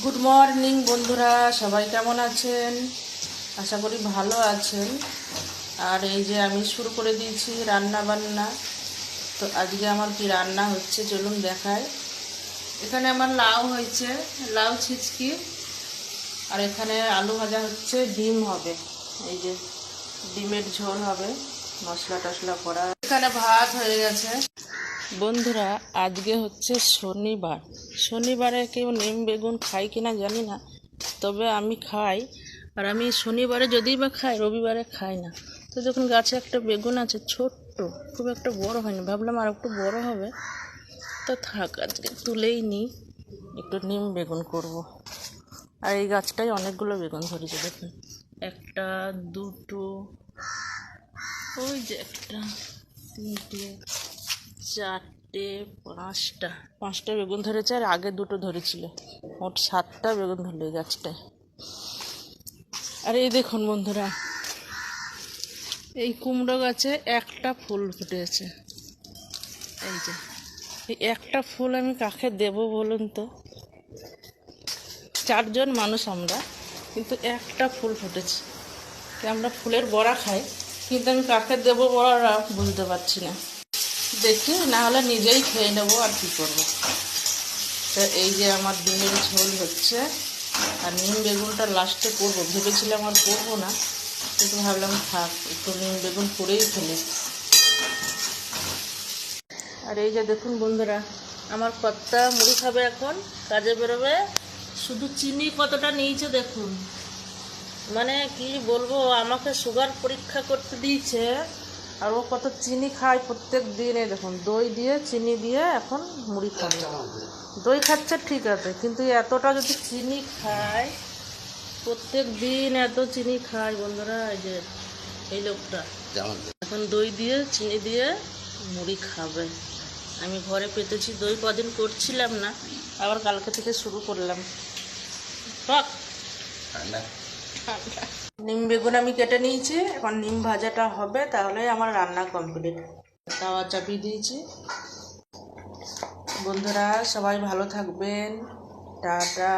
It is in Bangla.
গুড মর্নিং বন্ধুরা, সবাই কেমন আছেন? আশা করি ভালো আছেন। আর এই যে আমি শুরু করে দিয়েছি রান্না বান্না। তো আজকে আমার কি রান্না হচ্ছে চলুন দেখায়। এখানে আমার লাউ হয়েছে, লাউ ছিচকি। আর এখানে আলু ভাজা হচ্ছে, ডিম হবে, এই যে ডিমের ঝোল হবে, মশলা টশলা করা। এখানে ভাত হয়ে গেছে। বন্ধুরা, আজকে হচ্ছে শনিবার। শনিবারে কেউ নিম বেগুন খায় কিনা জানি না, তবে আমি খাই। আর আমি শনিবারে যদিই বা খাই, রবিবারে খাই না। তো যখন গাছে একটা বেগুন আছে ছোট্ট, খুব একটা বড় হয়নি, ভাবলাম আর একটু বড় হবে, তো থাক আজকে তুলেই নিই, একটু নিম বেগুন করব। আর এই গাছটায় অনেকগুলো বেগুন ধরেছে, দেখুন, একটা, দুটো, ওই যে একটা, তিনটে, চারটে, পাঁচটা বেগুন ধরেছে। আর আগে দুটো ধরেছিল, মোট 7টা বেগুন ধরলো এই গাছটায়। আর এই দেখুন বন্ধুরা, এই কুমড়ো গাছে একটা ফুল ফুটেছে। এই যে এই একটা ফুল আমি কাকে দেব বলুন তো? 4জন মানুষ আমরা, কিন্তু একটা ফুল ফুটেছে। আমরা ফুলের বড়া খাই, কিন্তু আমি কাকে দেবো বড়া বুঝতে পারছি না। দেখি, না হলে নিজেই খেয়ে নেবো, আর কি করবো। তো এই যে আমার ডিমের ঝোল হচ্ছে, আর নিম বেগুনটা লাস্টে করবো ভেবেছিলাম, আর করবো না, কিন্তু ভাবলাম থাক, একটু নিম বেগুন করেই ফেলি। আর এই যে দেখুন বন্ধুরা, আমার কর্তা মুড়ি খাবে, এখন কাজে বেরোবে। শুধু চিনি কতটা নিয়েছে দেখুন, মানে কি বলবো, আমাকে সুগার পরীক্ষা করতে দিয়েছে। আর ও কত চিনি খায় প্রত্যেক দিনে, দেখুন দই দিয়ে চিনি দিয়ে এখন মুড়ি খাবে। দই খাচ্ছে ঠিক আছে, কিন্তু এতটা যদি চিনি খায়, প্রত্যেক দিন এত চিনি খায় বন্ধুরা। এই যে এই লোকটা এখন দই দিয়ে চিনি দিয়ে মুড়ি খাবে। আমি ঘরে পেতেছি দই, কদিন করছিলাম না, আবার কালকে থেকে শুরু করলাম। নিম বেগুন আমি কেটে নিয়েছি, এখন নিম ভাজাটা হবে, তাহলে আমার রান্না কমপ্লিট। তাওয়া চাপিয়ে দিয়েছি। বন্ধুরা সবাই ভালো থাকবেন, টাটা।